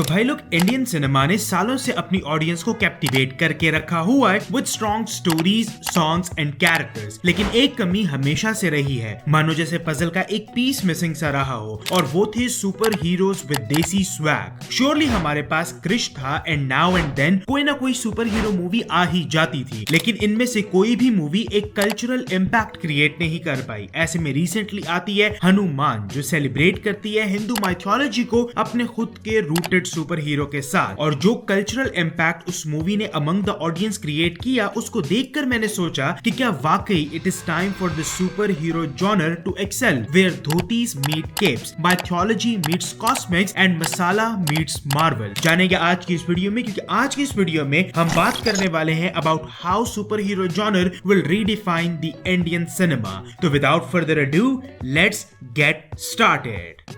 तो भाई लोग, इंडियन सिनेमा ने सालों से अपनी ऑडियंस को कैप्टिवेट करके रखा हुआ है with strong stories, songs and characters. लेकिन एक कमी हमेशा से रही है, मानो जैसे पजल का एक पीस मिसिंग सा रहा हो, और वो थे सुपर हीरोज विद देसी स्वैग। श्योरली हमारे पास क्रिश था एंड नाउ एंड देन कोई ना कोई सुपर हीरो मूवी आ ही जाती थी, लेकिन इनमें से कोई भी मूवी एक कल्चरल इम्पैक्ट क्रिएट नहीं कर पाई। ऐसे में रिसेंटली आती है हनुमान, जो सेलिब्रेट करती है हिंदू माइथोलॉजी को अपने खुद के रूटेड सुपर हीरो के साथ। और जो कल्चरल इम्पैक्ट उस मूवी ने अमंग द ऑडियंस क्रिएट किया, उसको देखकर मैंने सोचा कि क्या वाकई it is time for the superhero genre to excel, where dhotis meet capes, mythology meets comics and masala meets Marvel. जानेंगे आज की इस वीडियो में, क्योंकि आज की इस वीडियो में हम बात करने वाले हैं about how superhero genre will redefine the Indian cinema. तो without further ado, let's get started.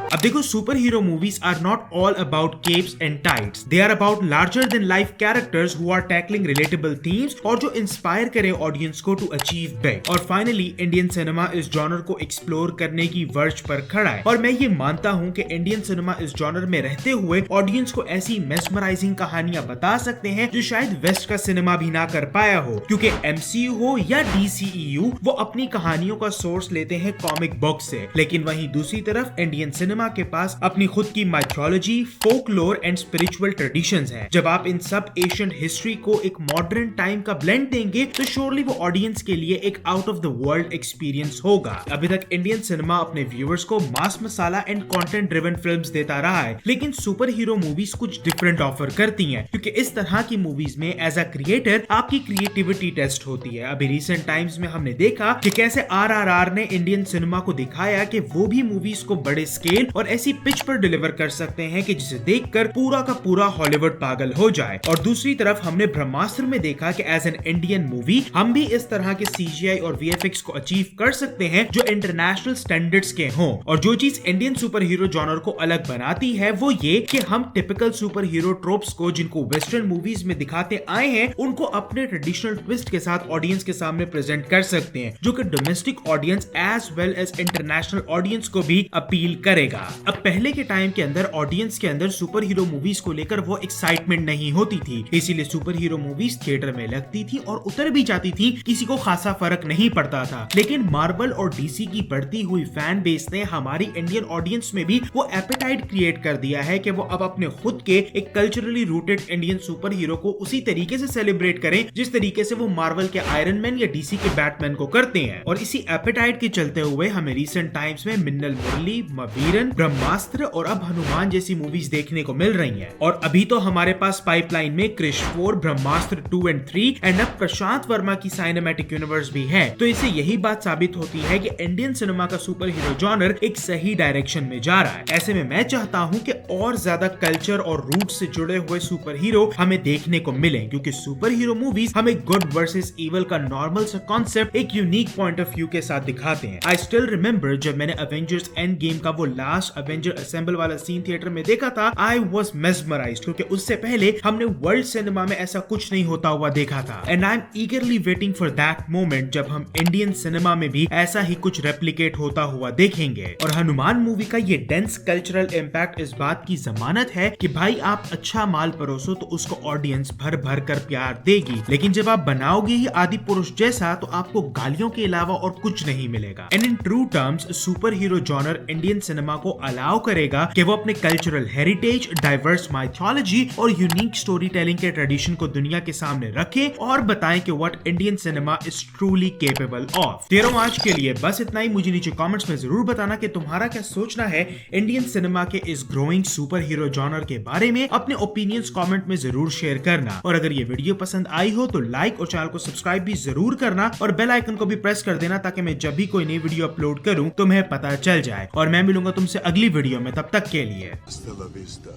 अब देखो, superhero movies are not all about capes and tights, they are about larger than life characters who are tackling relatable themes और जो inspire करे audience को to achieve big. और finally Indian cinema इस genre को explore करने की verge पर खड़ा है, और मैं ये मानता हूँ कि इंडियन सिनेमा इस जॉनर में रहते हुए ऑडियंस को ऐसी मेस्मराइजिंग कहानियां बता सकते हैं जो शायद वेस्ट का सिनेमा भी ना कर पाया हो, क्योंकि MCU हो या DCEU, वो अपनी कहानियों का सोर्स लेते हैं कॉमिक बुक से। लेकिन वहीं दूसरी तरफ इंडियन सिनेमा के पास अपनी खुद की mythology, folklore and spiritual traditions हैं। जब आप इन सब एशियन हिस्ट्री को एक मॉडर्न टाइम का ब्लेंड देंगे, तो श्योरली वो ऑडियंस के लिए एक out of the world experience होगा। अभी तक इंडियन सिनेमा अपने व्यूअर्स को मास मसाला एंड कंटेंट ड्रिवन फिल्म्स देता रहा है, लेकिन सुपर हीरो मूवीज कुछ डिफरेंट ऑफर करती हैं, क्योंकि इस तरह की मूवीज में एज अ क्रिएटर आपकी क्रिएटिविटी टेस्ट होती है। अभी रिसेंट टाइम्स में हमने देखा कि कैसे RRR ने इंडियन सिनेमा को दिखाया कि वो भी मूवीज को बड़े स्केल और ऐसी पिच पर डिलीवर कर सकते हैं कि जिसे देखकर पूरा का पूरा हॉलीवुड पागल हो जाए। और दूसरी तरफ हमने ब्रह्मास्त्र में देखा कि एज एन इंडियन मूवी हम भी इस तरह के CGI और VFX को अचीव कर सकते हैं जो इंटरनेशनल स्टैंडर्ड्स के हों। और जो चीज इंडियन सुपर हीरो जॉनर को अलग बनाती है वो ये कि हम टिपिकल सुपर हीरो ट्रोप्स को, जिनको वेस्टर्न मूवीज में दिखाते आए हैं, उनको अपने ट्रेडिशनल ट्विस्ट के साथ ऑडियंस के सामने प्रेजेंट कर सकते हैं, जो कि domestic audience as well as international audience को भी अपील करेगा। अब पहले के टाइम के अंदर ऑडियंस के अंदर सुपर हीरो मूवीज को लेकर वो एक्साइटमेंट नहीं होती थी, इसीलिए सुपर हीरो मूवीज थिएटर में लगती थी और उतर भी जाती थी, किसी को खासा फर्क नहीं पड़ता था। लेकिन मार्वल और DC की बढ़ती हुई फैन बेस ने हमारी इंडियन ऑडियंस में भी वो एपेटाइट क्रिएट कर दिया है कि वो अब अपने खुद के एक culturally rooted Indian super hero को उसी तरीके से सेलिब्रेट करें जिस तरीके से वो मार्वल के आयरन मैन या DC के बैटमैन को करते हैं। और इसी एपेटाइट के चलते हुए हमें रिसेंट टाइम्स में मिन्नल मुरली, मवीरन, ब्रह्मास्त्र और अब हनुमान जैसी मूवीज देखने को मिल रही हैं। और अभी तो हमारे पास पाइपलाइन में क्रिश 4, ब्रह्मास्त्र 2 एंड 3 एंड अब प्रशांत वर्मा की सिनेमैटिक यूनिवर्स भी है। तो इससे यही बात साबित होती है कि इंडियन सिनेमा का सुपर हीरो जॉनर एक सही डायरेक्शन में जा रहा है। ऐसे में मैं चाहता हूँ कि और ज्यादा कल्चर और रूट से जुड़े हुए सुपर हीरो हमें देखने को मिले, क्योंकि सुपर हीरो मूवीज हमें गुड वर्सेस इवल का नॉर्मल सा कॉन्सेप्ट एक यूनिक पॉइंट ऑफ व्यू के साथ दिखाते हैं। आई स्टिल रिमेम्बर जब मैंने अवेंजर्स एंड गेम का वो लास्ट अवेंजर असेंबल वाला सीन थिएटर में देखा था, आई वॉज मेस्मराइज्ड, क्योंकि उससे पहले हमने वर्ल्ड सिनेमा में ऐसा कुछ नहीं होता हुआ देखा था। And I am ईगरली waiting for that moment जब हम इंडियन सिनेमा में भी ऐसा ही कुछ रेप्लिकेट होता हुआ देखेंगे। और हनुमान मूवी का ये डेंस कल्चरल इम्पैक्ट इस बात की जमानत है कि भाई आप अच्छा माल परोसो तो उसको ऑडियंस भर भर कर प्यार देगी, लेकिन जब आप बनाओगे ही आदि पुरुष जैसा तो आपको गालियों के अलावा और कुछ नहीं मिलेगा। And in true terms super hero genre Indian cinema को अलाउ करेगा कि वो अपने कल्चरल हेरिटेज, डाइवर्स माइथोलॉजी और यूनिक स्टोरी टेलिंग के ट्रेडिशन को दुनिया के सामने रखे और बताएं कि what Indian cinema is truly capable of. तेरह आज के लिए बस इतना ही। मुझे नीचे कमेंट्स में जरूर बताना कि तुम्हारा क्या सोचना है इंडियन सिनेमा के इस ग्रोइंग सुपर हीरो जॉनर के बारे में। अपने ओपिनियंस कमेंट में जरूर शेयर करना, और अगर ये वीडियो पसंद आई हो तो लाइक और चैनल को सब्सक्राइब भी जरूर करना, और बेल आइकन को भी प्रेस कर देना ताकि मैं जब भी कोई नई वीडियो अपलोड करूं तुम्हें पता चल जाए। और मैं मिलूंगा तुमसे अगली वीडियो में, तब तक के लिए Hasta la vista,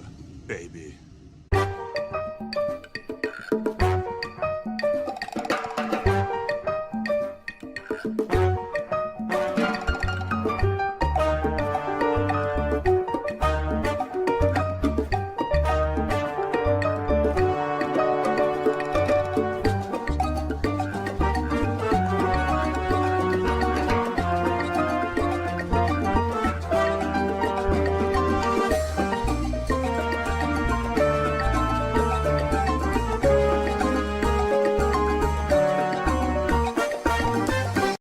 baby.